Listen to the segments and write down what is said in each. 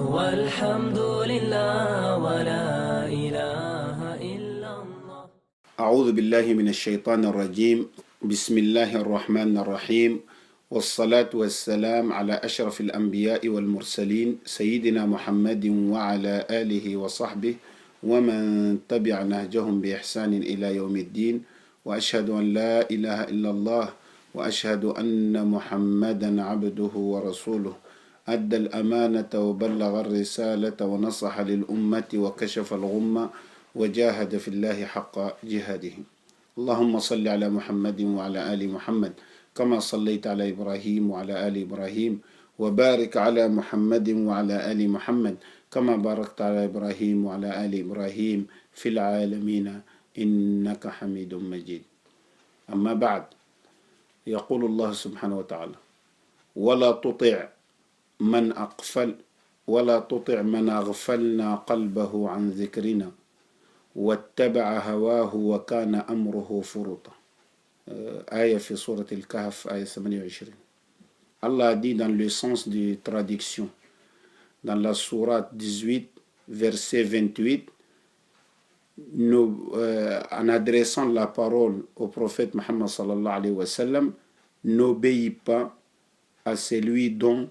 والحمد لله ولا إله إلا الله. أعوذ بالله من الشيطان الرجيم. بسم الله الرحمن الرحيم، والصلاة والسلام على أشرف الأنبياء والمرسلين سيدنا محمد وعلى آله وصحبه ومن تبع نهجهم بإحسان إلى يوم الدين، وأشهد أن لا إله إلا الله، وأشهد أن محمدا عبده ورسوله، أدى الأمانة وبلغ الرسالة ونصح للأمة وكشف الغمة وجاهد في الله حق جهاده. اللهم صل على محمد وعلى آل محمد كما صليت على إبراهيم وعلى آل إبراهيم، وبارك على محمد وعلى آل محمد كما باركت على إبراهيم وعلى آل إبراهيم في العالمين إنك حميد مجيد. أما بعد، يقول الله سبحانه وتعالى: ولا تطع من أغفلنا قلبه عن ذكرنا واتبع هواه وكان أمره فرطا. آية في سورة الكهف آية 28. Allah dit dans le sens de traduction, dans la sourate 18, verset 28, en adressant la parole au prophète Muhammad sallallahu alayhi wa sallam: n'obéis pas à celui dont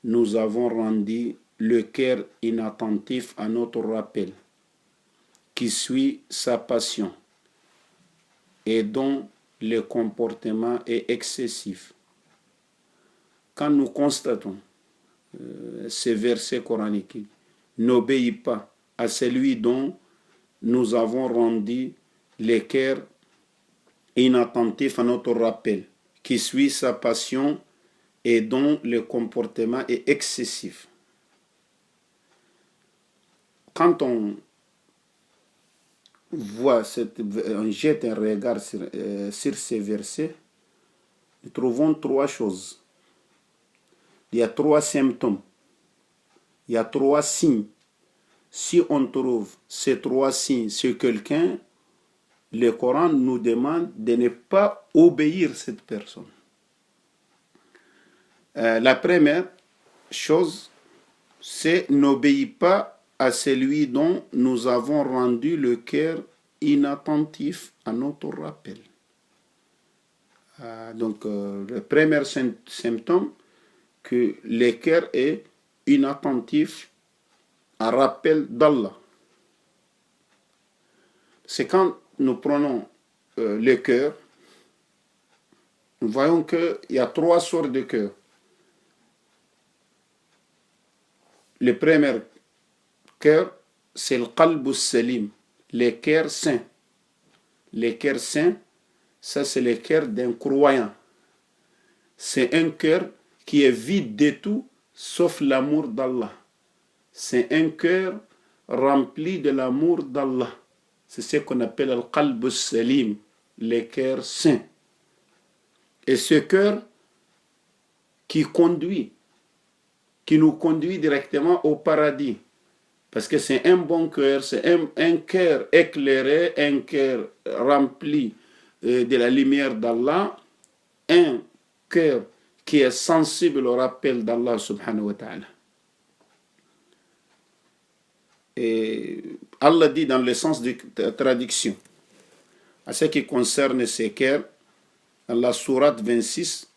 nous avons rendu le cœur inattentif à notre rappel, qui suit sa passion et dont le comportement est excessif. Quand nous constatons ces versets coraniques, n'obéis pas à celui dont nous avons rendu le cœur inattentif à notre rappel, qui suit sa passion et dont le comportement est excessif. Quand on jette un regard sur ces versets, nous trouvons trois choses. Il y a trois symptômes. Il y a trois signes. Si on trouve ces trois signes sur quelqu'un, le Coran nous demande de ne pas obéir à cette personne. La première chose, c'est: n'obéis pas à celui dont nous avons rendu le cœur inattentif à notre rappel. Donc, le premier symptôme, que le cœur est inattentif à rappel d'Allah. C'est quand nous prenons le cœur, nous voyons qu'il y a trois sortes de cœur. Le premier cœur, c'est le qalb salim, le cœur saint. Le cœur saint, ça c'est le cœur d'un croyant. C'est un cœur qui est vide de tout sauf l'amour d'Allah. C'est un cœur rempli de l'amour d'Allah. C'est ce qu'on appelle le qalb salim, le cœur saint. Et ce cœur qui nous conduit directement au paradis. Parce que c'est un bon cœur, c'est un cœur éclairé, un cœur rempli de la lumière d'Allah, un cœur qui est sensible au rappel d'Allah subhanahu wa ta'ala. Et Allah dit dans le sens de traduction, à ce qui concerne ces cœurs, dans la sourate 26,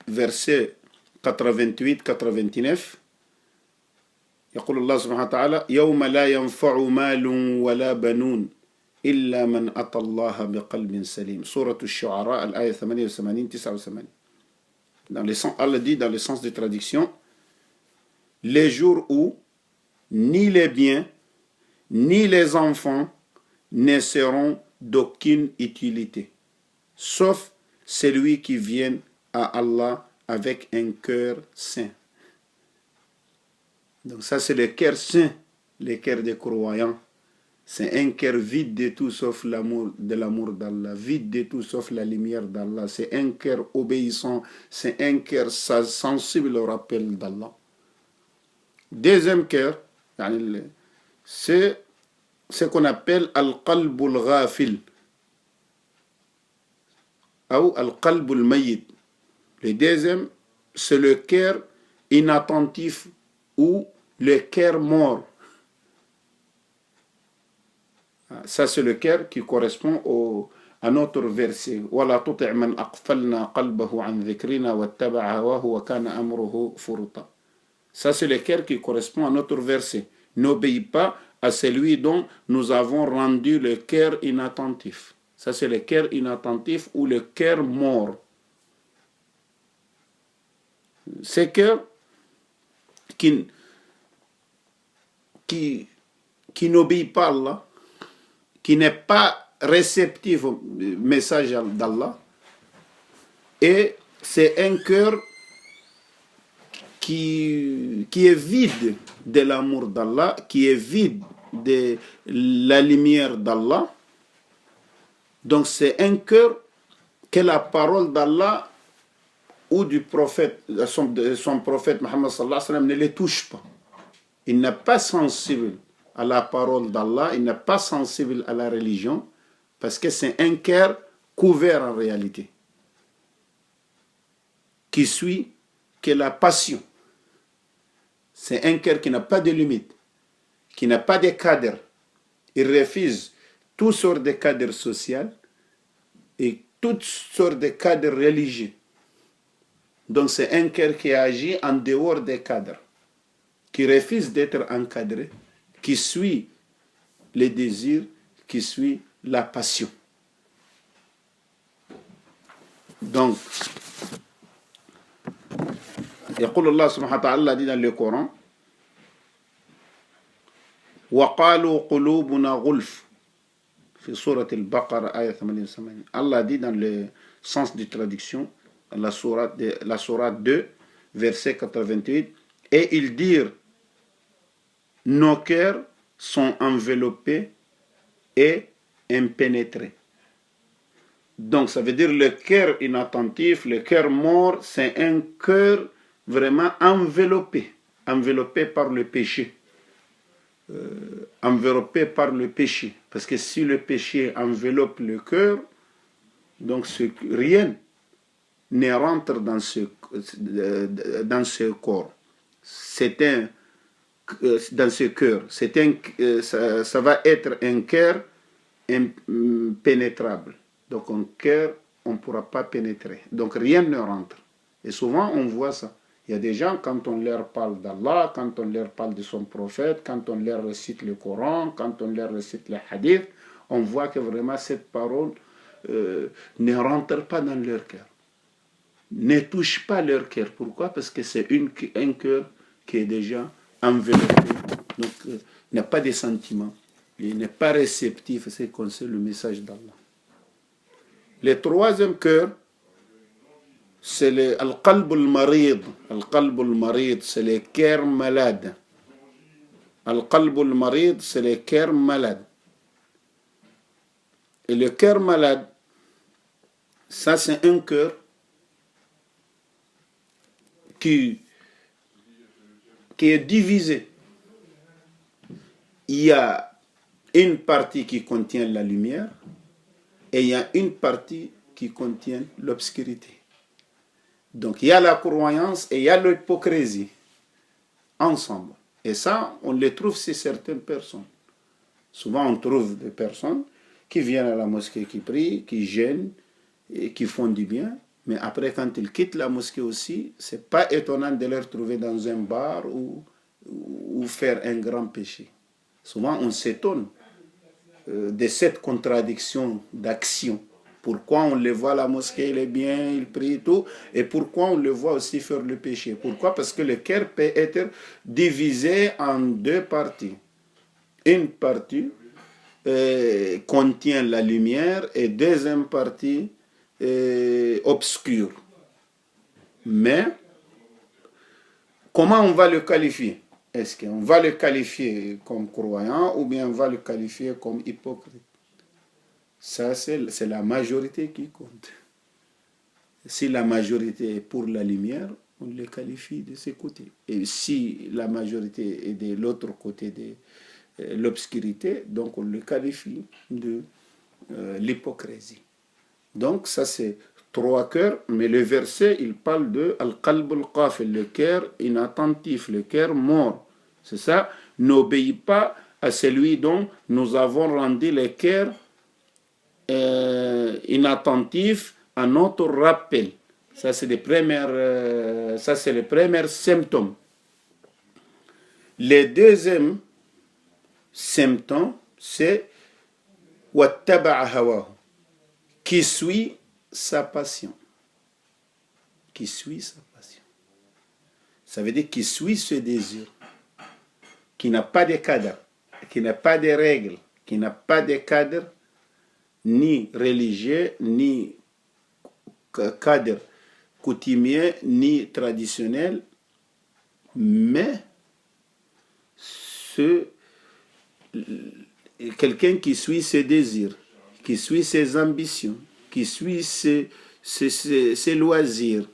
verset 88-89, يقول الله سبحانه وتعالى: يوم لا ينفع مال ولا بنون إلا من أتى الله بقلب سليم. سورة الشعراء الآية 88-89. Allah dit dans le sens de traduction: les jours où ni les biens ni les enfants ne seront d'aucune utilité, sauf celui qui vient à Allah avec un cœur saint. Donc ça c'est le cœur saint, le cœur des croyants. C'est un cœur vide de tout sauf l'amour d'Allah, vide de tout sauf la lumière d'Allah. C'est un cœur obéissant, c'est un cœur sensible au rappel d'Allah. Deuxième cœur, c'est ce qu'on appelle al-qalb al-ghafil ou al-qalb al-mayyit. Le deuxième, c'est le cœur inattentif ou le cœur mort. Ça, c'est le cœur qui correspond à notre verset. وَلَا تُطِعْ مَنْ أَغْفَلْنَا قَلْبَهُ عَنْ ذِكْرِنَا وَاتَّبَعَ هَوَاهُ وَكَانَ أَمْرُهُ فُرُطًا. Ça, c'est le cœur qui correspond à notre verset. N'obéis pas à celui dont nous avons rendu le cœur inattentif. Ça, c'est le cœur inattentif ou le cœur mort. Ces cœurs qui n'obéit pas à Allah, qui n'est pas réceptif au message d'Allah, et c'est un cœur qui est vide de l'amour d'Allah, qui est vide de la lumière d'Allah. Donc c'est un cœur que la parole d'Allah ou du prophète, son prophète Mohammed sallallahu alayhi wa sallam ne les touche pas. Il n'est pas sensible à la parole d'Allah, il n'est pas sensible à la religion, parce que c'est un cœur couvert en réalité, qui suit que la passion. C'est un cœur qui n'a pas de limite, qui n'a pas de cadre. Il refuse toutes sortes de cadres sociaux et toutes sortes de cadres religieux. Donc c'est un cœur qui agit en dehors des cadres, qui refuse d'être encadré, qui suit les désirs, qui suit la passion. Donc, يقول الله سبحانه وتعالى dit dans le Coran, وقالوا قلوبنا غلف في سورة البقرة آية 88. Allah dit dans le sens de traduction, la sourate 2, verset 88, et ils dirent, nos cœurs sont enveloppés et impénétrés. Donc ça veut dire le cœur inattentif, le cœur mort, c'est un cœur vraiment enveloppé par le péché. Enveloppé par le péché. Parce que si le péché enveloppe le cœur, donc rien ne rentre dans ce corps. Dans ce cœur. Ça va être un cœur impénétrable. Donc un cœur, on ne pourra pas pénétrer. Donc rien ne rentre. Et souvent on voit ça. Il y a des gens, quand on leur parle d'Allah, quand on leur parle de son prophète, quand on leur récite le Coran, quand on leur récite les hadiths, on voit que vraiment cette parole ne rentre pas dans leur cœur. Ne touche pas leur cœur. Pourquoi? Parce que c'est un cœur qui est déjà enveloppé. Donc, il n'a pas de sentiments. Il n'est pas réceptif à ce qu'on sait le message d'Allah. Le troisième cœur, c'est le al-qalb al-marid. Al-qalb al-marid, c'est le cœur malade. Al-qalb al-marid, c'est le cœur malade. Et le cœur malade, ça c'est un cœur qui est divisé. Il y a une partie qui contient la lumière et il y a une partie qui contient l'obscurité. Donc il y a la croyance et il y a l'hypocrisie ensemble. Et ça, on les trouve chez certaines personnes. Souvent, on trouve des personnes qui viennent à la mosquée, qui prient, qui jeûnent et qui font du bien. Mais après, quand ils quittent la mosquée aussi, ce n'est pas étonnant de les retrouver dans un bar ou faire un grand péché. Souvent, on s'étonne de cette contradiction d'action. Pourquoi on les voit à la mosquée, il est bien, il prie et tout, et pourquoi on le voit aussi faire le péché? Pourquoi? Parce que le cœur peut être divisé en deux parties. Une partie contient la lumière et deuxième partie obscure. Mais comment on va le qualifier? Est-ce qu'on va le qualifier comme croyant ou bien on va le qualifier comme hypocrite? Ça, c'est la majorité qui compte. Si la majorité est pour la lumière, on le qualifie de ce côté. Et si la majorité est de l'autre côté de l'obscurité, donc on le qualifie de l'hypocrisie. Donc ça c'est trois cœurs, mais le verset il parle de al-qalb al-qafil, le cœur inattentif, le cœur mort. C'est ça. N'obéis pas à celui dont nous avons rendu les cœurs inattentifs à notre rappel. Ça, c'est le premier symptôme. Le deuxième symptôme, c'est wattaba'a hawahu, qui suit sa passion. Qui suit sa passion. Ça veut dire qui suit ce désir, qui n'a pas de cadre, qui n'a pas de règles, qui n'a pas de cadre ni religieux, ni cadre coutumier, ni traditionnel, mais quelqu'un qui suit ses désirs, qui suit ses ambitions, qui suit ses loisirs,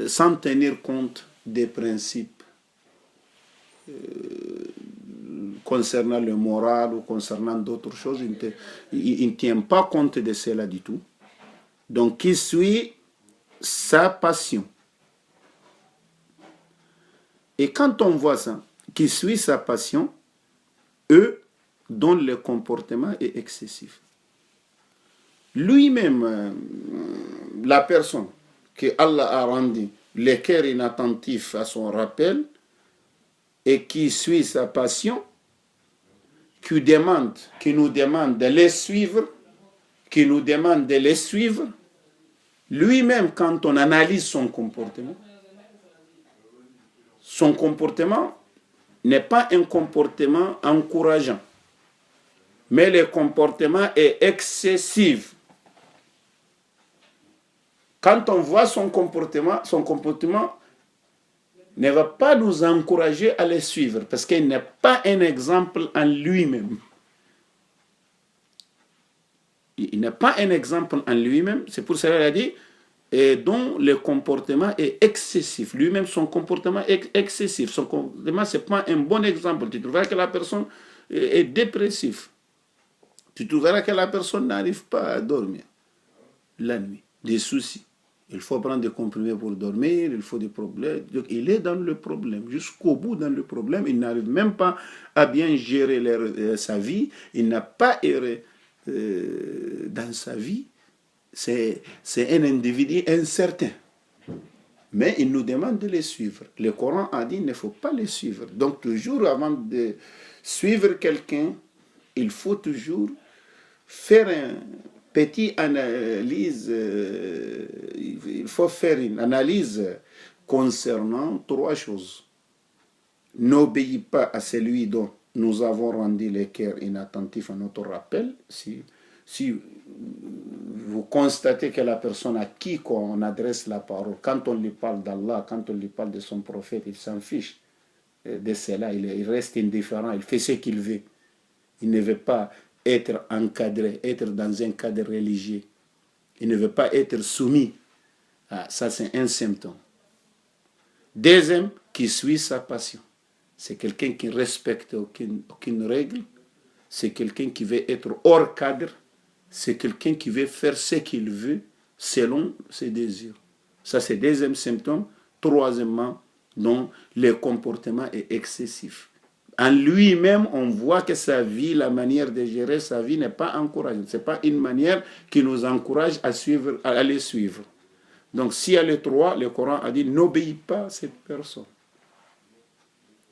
sans tenir compte des principes concernant le moral ou concernant d'autres choses. Il ne tient pas compte de cela du tout. Donc, qui suit sa passion. Et quand on voit ça, qui suit sa passion, eux, dont le comportement est excessif. Lui-même, la personne que Allah a rendu le cœur inattentif à son rappel et qui suit sa passion, qui nous demande de les suivre, lui-même, quand on analyse son comportement n'est pas un comportement encourageant, mais le comportement est excessif. Quand on voit son comportement ne va pas nous encourager à le suivre, parce qu'il n'est pas un exemple en lui-même. Il n'est pas un exemple en lui-même, c'est pour cela qu'il a dit, et dont le comportement est excessif. Lui-même, son comportement est excessif. Son comportement, ce n'est pas un bon exemple. Tu trouveras que la personne est dépressive. Tu trouveras que la personne n'arrive pas à dormir la nuit. Des soucis. Il faut prendre des comprimés pour dormir, il faut des problèmes. Donc, il est dans le problème, jusqu'au bout dans le problème. Il n'arrive même pas à bien gérer sa vie. Il n'a pas erré dans sa vie. C'est un individu incertain. Mais il nous demande de les suivre. Le Coran a dit qu'il ne faut pas les suivre. Donc, toujours avant de suivre quelqu'un, il faut toujours faire une petite analyse. Il faut faire une analyse concernant trois choses. N'obéis pas à celui dont nous avons rendu les cœurs inattentifs à notre rappel. Si vous constatez que la personne à qui on adresse la parole, quand on lui parle d'Allah, quand on lui parle de son prophète, il s'en fiche de cela, il reste indifférent, il fait ce qu'il veut. Il ne veut pas être encadré, être dans un cadre religieux. Il ne veut pas être soumis. Ah, ça, c'est un symptôme. Deuxième, qui suit sa passion. C'est quelqu'un qui ne respecte aucune règle. C'est quelqu'un qui veut être hors cadre. C'est quelqu'un qui veut faire ce qu'il veut selon ses désirs. Ça, c'est le deuxième symptôme. Troisièmement, dont le comportement est excessif. En lui-même, on voit que sa vie, la manière de gérer sa vie n'est pas encourageante. Ce n'est pas une manière qui nous encourage à les suivre. Donc, s'il y a les trois, le Coran a dit, n'obéis pas à cette personne.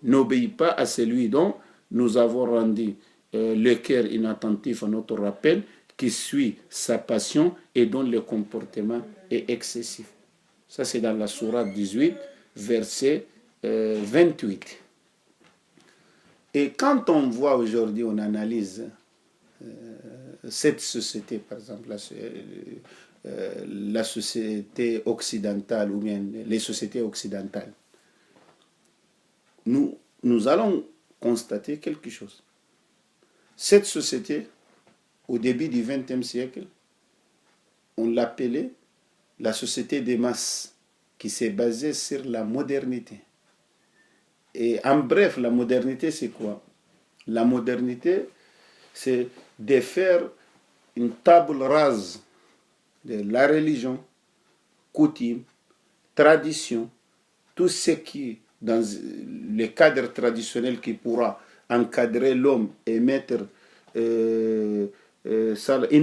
N'obéis pas à celui dont nous avons rendu le cœur inattentif à notre rappel, qui suit sa passion et dont le comportement est excessif. Ça, c'est dans la sourate 18, verset 28. Et quand on voit aujourd'hui, on analyse cette société, par exemple, la société occidentale ou bien les sociétés occidentales, nous allons constater quelque chose. Cette société, au début du XXe siècle, on l'appelait la société des masses, qui s'est basée sur la modernité. Et en bref, la modernité, c'est quoi? La modernité, c'est de faire une table rase de la religion, coutume, tradition, tout ce qui dans le cadre traditionnel qui pourra encadrer l'homme et mettre une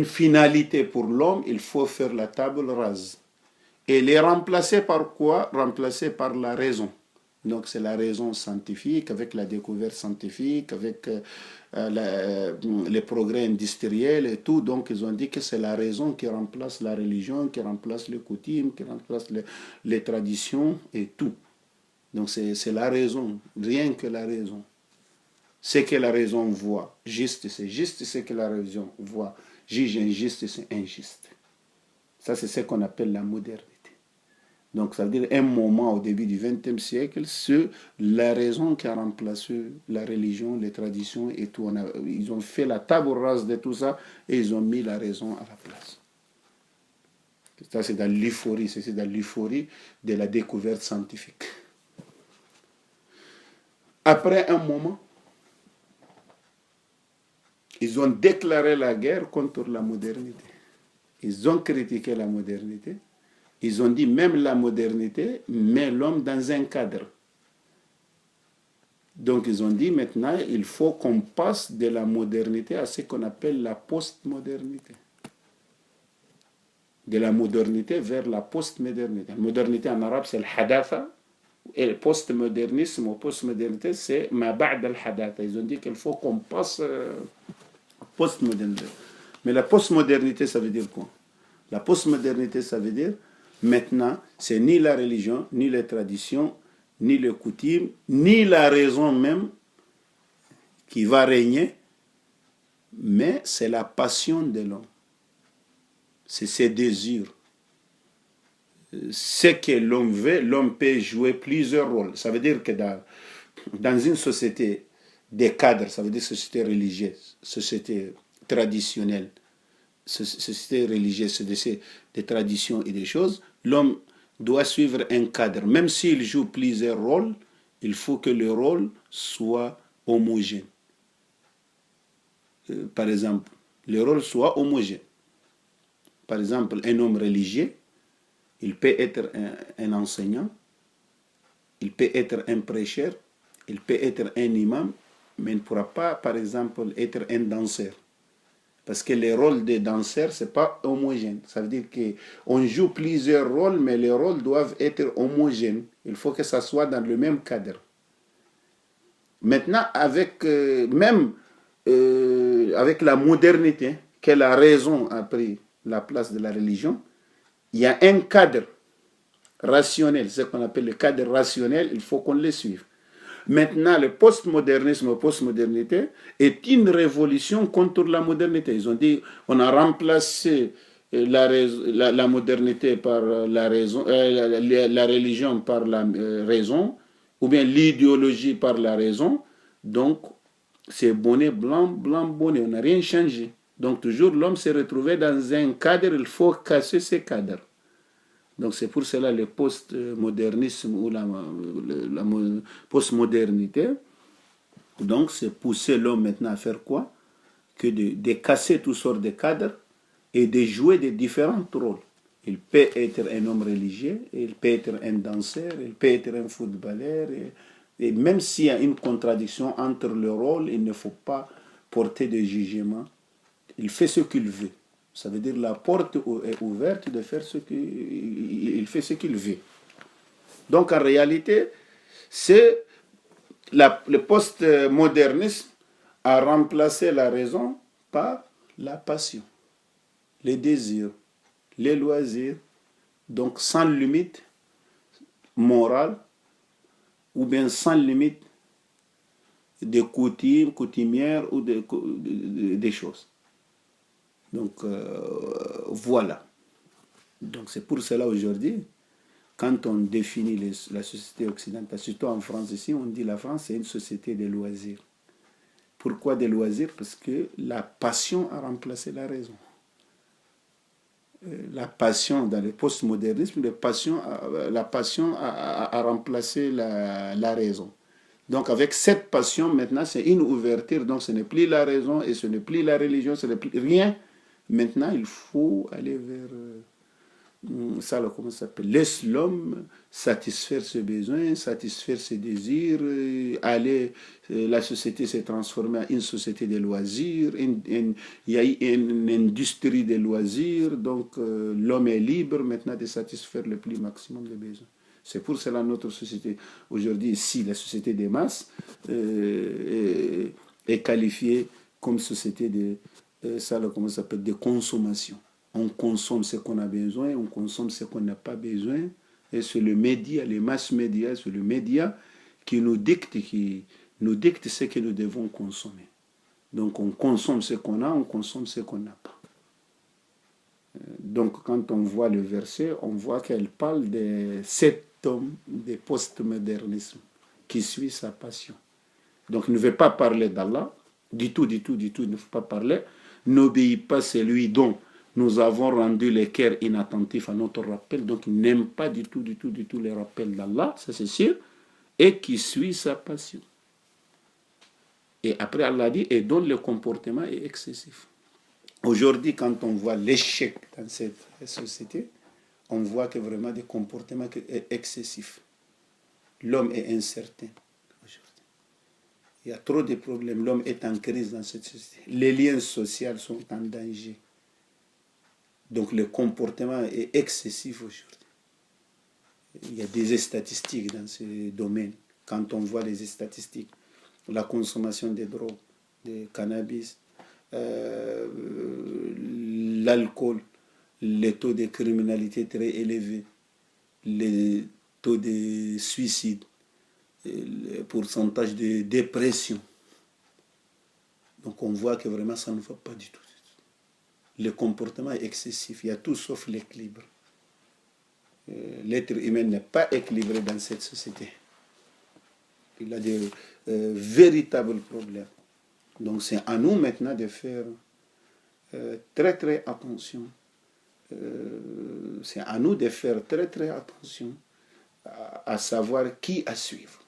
finalité pour l'homme, il faut faire la table rase. Et les remplacer par quoi? Remplacer par la raison. Donc c'est la raison scientifique, avec la découverte scientifique, avec les progrès industriels et tout. Donc ils ont dit que c'est la raison qui remplace la religion, qui remplace les coutumes, qui remplace les traditions et tout. Donc c'est la raison, rien que la raison. Ce que la raison voit, juste, c'est juste. Ce que la raison voit, juge injuste, c'est injuste. Ça, c'est ce qu'on appelle la modernité. Donc, ça veut dire un moment au début du XXe siècle, c'est la raison qui a remplacé la religion, les traditions et tout. Ils ont fait la table rase de tout ça et ils ont mis la raison à la place. Ça, c'est dans l'euphorie, c'est dans l'euphorie de la découverte scientifique. Après un moment, ils ont déclaré la guerre contre la modernité. Ils ont critiqué la modernité. Ils ont dit même la modernité met l'homme dans un cadre. Donc ils ont dit maintenant il faut qu'on passe de la modernité à ce qu'on appelle la postmodernité. De la modernité vers la postmodernité. La modernité en arabe c'est le hadatha. Et le postmodernisme ou postmodernité c'est ma ba'd al-hadatha. Ils ont dit qu'il faut qu'on passe postmodernité. Mais la postmodernité ça veut dire quoi? La postmodernité ça veut dire maintenant, c'est ni la religion, ni les traditions, ni les coutumes, ni la raison même qui va régner, mais c'est la passion de l'homme. C'est ses désirs. Ce que l'homme veut, l'homme peut jouer plusieurs rôles. Ça veut dire que dans une société des cadres, ça veut dire société religieuse, société traditionnelle, société religieuse, des traditions et des choses, l'homme doit suivre un cadre. Même s'il joue plusieurs rôles, il faut que le rôle soit homogène. Par exemple, le rôle soit homogène. Par exemple, un homme religieux, il peut être un enseignant, il peut être un prêcheur, il peut être un imam, mais il ne pourra pas, par exemple, être un danseur. Parce que les rôles des danseurs, ce n'est pas homogène. Ça veut dire qu'on joue plusieurs rôles, mais les rôles doivent être homogènes. Il faut que ça soit dans le même cadre. Maintenant, avec avec la modernité, que la raison a pris la place de la religion, il y a un cadre rationnel, ce qu'on appelle le cadre rationnel, il faut qu'on le suive. Maintenant, le postmodernisme, postmodernité, est une révolution contre la modernité. Ils ont dit, on a remplacé la modernité par la raison, la religion par la raison, ou bien l'idéologie par la raison. Donc, c'est bonnet blanc, blanc bonnet. On n'a rien changé. Donc, toujours l'homme s'est retrouvé dans un cadre, il faut casser ces cadres. Donc c'est pour cela le postmodernisme ou la postmodernité. Donc c'est pousser l'homme maintenant à faire quoi? Que de casser toutes sortes de cadres et de jouer de différents rôles. Il peut être un homme religieux, il peut être un danseur, il peut être un footballeur. Et même s'il y a une contradiction entre le rôle, il ne faut pas porter de jugement. Il fait ce qu'il veut. Ça veut dire la porte est ouverte de faire ce qu'il fait ce qu'il veut. Donc en réalité, c'est le postmodernisme a remplacé la raison par la passion, les désirs, les loisirs, donc sans limite morale ou bien sans limite de coutumes, coutumières ou des choses. Donc voilà. Donc c'est pour cela aujourd'hui, quand on définit la société occidentale, surtout en France ici, on dit la France c'est une société de loisirs. Pourquoi des loisirs? Parce que la passion a remplacé la raison. La passion dans le postmodernisme, la passion a remplacé la raison. Donc avec cette passion maintenant c'est une ouverture, donc ce n'est plus la raison et ce n'est plus la religion, ce n'est plus rien. Maintenant, il faut aller vers ça, là, comment ça s'appelle, laisse l'homme satisfaire ses besoins, satisfaire ses désirs, aller, la société s'est transformée en une société de loisirs, il y a eu une industrie des loisirs, donc l'homme est libre maintenant de satisfaire le plus maximum de besoins. C'est pour cela notre société, aujourd'hui, ici, la société des masses est qualifiée comme société de, ça, là, comment ça s'appelle, de consommation. On consomme ce qu'on a besoin, on consomme ce qu'on n'a pas besoin. Et c'est le média, les masses médias, c'est le média qui nous dicte ce que nous devons consommer. Donc on consomme ce qu'on a, on consomme ce qu'on n'a pas. Donc quand on voit le verset, on voit qu'elle parle de cet homme de postmodernisme qui suit sa passion. Donc il ne veut pas parler d'Allah, du tout, il ne faut pas parler. N'obéit pas celui dont nous avons rendu les cœurs inattentifs à notre rappel, donc il n'aime pas du tout les rappels d'Allah, ça c'est sûr, et qui suit sa passion. Et après Allah dit, et dont le comportement est excessif. Aujourd'hui, quand on voit l'échec dans cette société, on voit que vraiment des comportements excessifs. L'homme est incertain aujourd'hui. Il y a trop de problèmes, l'homme est en crise dans cette société. Les liens sociaux sont en danger. Donc le comportement est excessif aujourd'hui. Il y a des statistiques dans ce domaine. Quand on voit les statistiques, la consommation de drogues, de cannabis, l'alcool, les taux de criminalité très élevés, les taux de suicide, le pourcentage de dépression. Donc on voit que vraiment ça ne va pas du tout. Le comportement est excessif, il y a tout sauf l'équilibre. L'être humain n'est pas équilibré dans cette société. Il a de véritables problèmes. Donc c'est à nous maintenant de faire très attention. C'est à nous de faire très attention à savoir qui à suivre.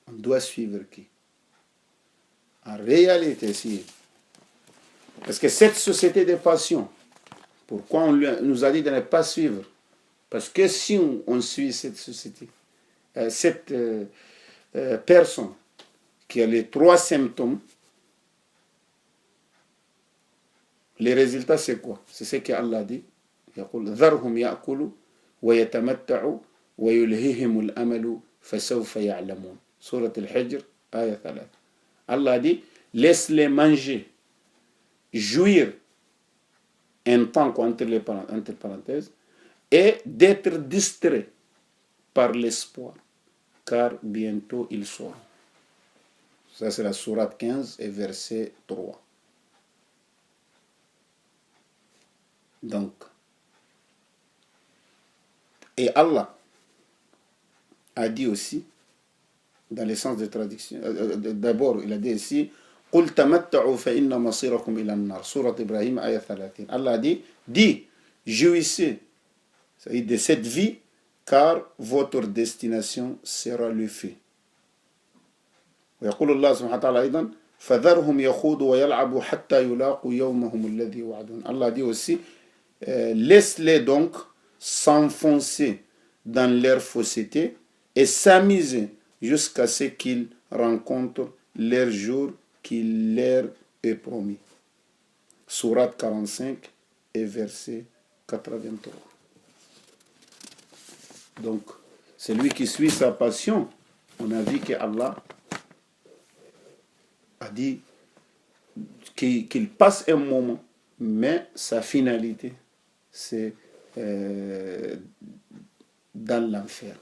On doit suivre qui. En réalité, si. Parce que cette société de passion, pourquoi on nous a dit de ne pas suivre? Parce que si on suit cette société, cette personne qui a les 3 symptômes, les résultats c'est quoi? C'est ce qu'Allah dit. يقول ذرهم يأكلوا ويتمتعوا ويلههم الأمل فسوف يعلمون. Surat al-Hijr, ayat 3. Allah dit, laisse-les manger, jouir un temps entre parenthèses, et d'être distrait par l'espoir, car bientôt ils sauront. Ça c'est la sourate 15 et verset 3. Donc, et Allah a dit aussi, dans le sens de traduction, d'abord il a dit ici, قُلْ تَمَتَّعُوا فَإِنَّ مَصِيرَكُمْ إِلَى النَّارِ. Sourate Ibrahim, ayat 30. Allah a dit, jouissez de cette vie, car votre destination sera le feu. ويقول الله سبحانه وتعالى أيضا فذرهم يخوضوا ويلعبوا حتى يلاقوا يومهم الذي وعدون. Allah dit aussi, laisse-les donc s'enfoncer dans leur fausseté et s'amuser jusqu'à ce qu'ils rencontrent leur jour qui leur est promis. Sourate 45 et verset 83. Donc, celui qui suit sa passion, on a vu que Allah a dit qu'il passe un moment, mais sa finalité, c'est dans l'enfer.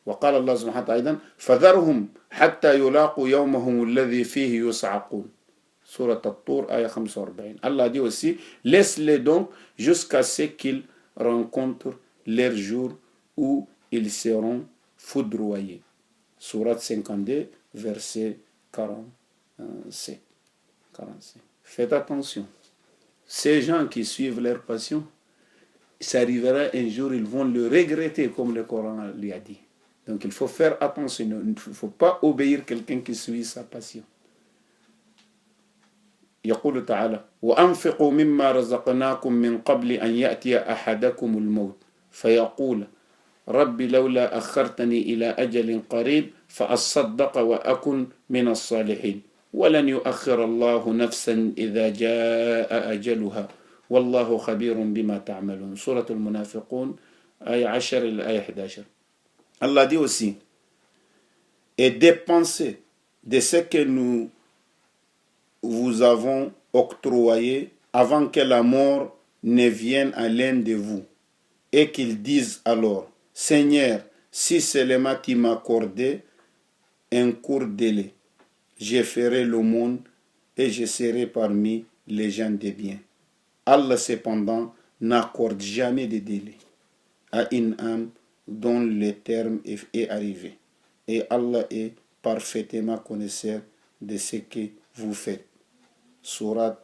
وقال الله سبحانه وتعالى فذرهم حتى يلاقوا يومهم الذي فيه يصعقون. Surat At-Tur, ayat 45. Allah dit aussi, laisse-les donc jusqu'à ce qu'ils rencontrent leur jour où ils seront foudroyés. Surat 52, verset 45. Faites attention. Ces gens qui suivent leur passion, ça arrivera un jour, ils vont le regretter, comme le Coran lui a dit. Donc il faut faire attention. Il ne faut pas obéir quelqu'un qui suit sa passion. يقول تعالى وأنفقوا مما رزقناكم من قبل أن يأتي أحدكم الموت فيقول رب لولا أخرتني إلى أجل قريب فأصدق وأكن من الصالحين ولن يؤخر الله نفسا إذا جاء أجلها والله خبير بما تعملون. سورة المنافقون آية 10 إلى آية 11. Allah dit aussi et dépensez de ce que nous vous avons octroyé avant que la mort ne vienne à l'un de vous et qu'ils disent alors Seigneur, si seulement tu m'accordais un court délai, je ferai l'aumône et je serai parmi les gens de bien. Allah cependant n'accorde jamais de délai à une âme dont le terme est arrivé. Et Allah est parfaitement connaisseur de ce que vous faites. Surat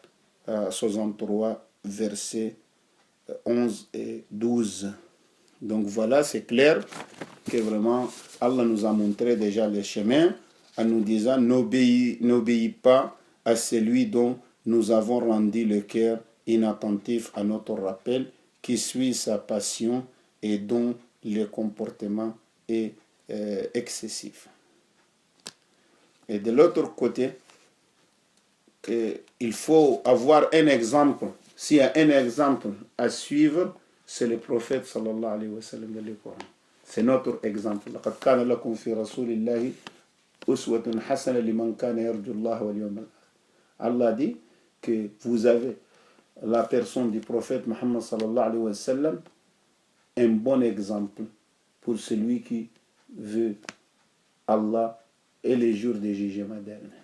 63, versets 11 et 12. Donc voilà, c'est clair que vraiment Allah nous a montré déjà le chemin en nous disant n'obéis pas à celui dont nous avons rendu le cœur inattentif à notre rappel, qui suit sa passion et dont le comportement est excessif. Et de l'autre côté, il faut avoir un exemple. S'il y a un exemple à suivre, c'est le prophète sallallahu alayhi wa sallam dans le Coran. C'est notre exemple. لقد كان لكم في رسول الله أسوة حسنة لمن كان يرجو الله واليوم الآخر. Allah dit que vous avez la personne du prophète Muhammad sallallahu alayhi wa sallam un bon exemple pour celui qui veut Allah et les jours du jugement dernier.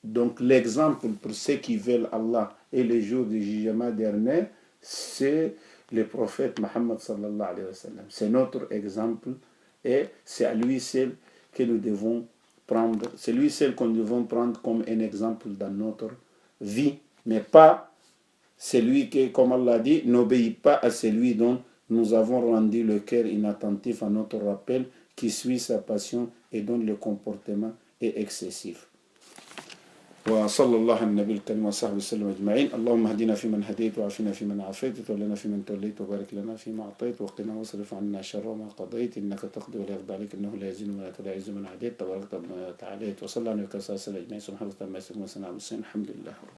Donc l'exemple pour ceux qui veulent Allah et les jours du jugement dernier, c'est le prophète Muhammad sallallahu alayhi wa sallam. C'est notre exemple et c'est à lui seul que nous devons prendre, c'est lui seul que nous devons prendre comme un exemple dans notre vie, mais pas celui qui, comme Allah dit, n'obéit pas à celui dont nous avons rendu le cœur inattentif à notre rappel, qui suit sa passion et dont le comportement est excessif. وصلى الله على النبي الكريم وصحبه وسلم اجمعين. اللهم اهدنا فيمن هديت وعافنا فيمن عافيت وتولنا فيمن توليت وبارك لنا فيما اعطيت وقنا واصرف عنا شر ما قضيت انك تقضي ولا يقضى عليك انه لا يزن ولا يعز من عاديت تبارك وتعالى وصلى الله عليه وسلم اجمعين. سبحان الله وبحمده الحمد لله.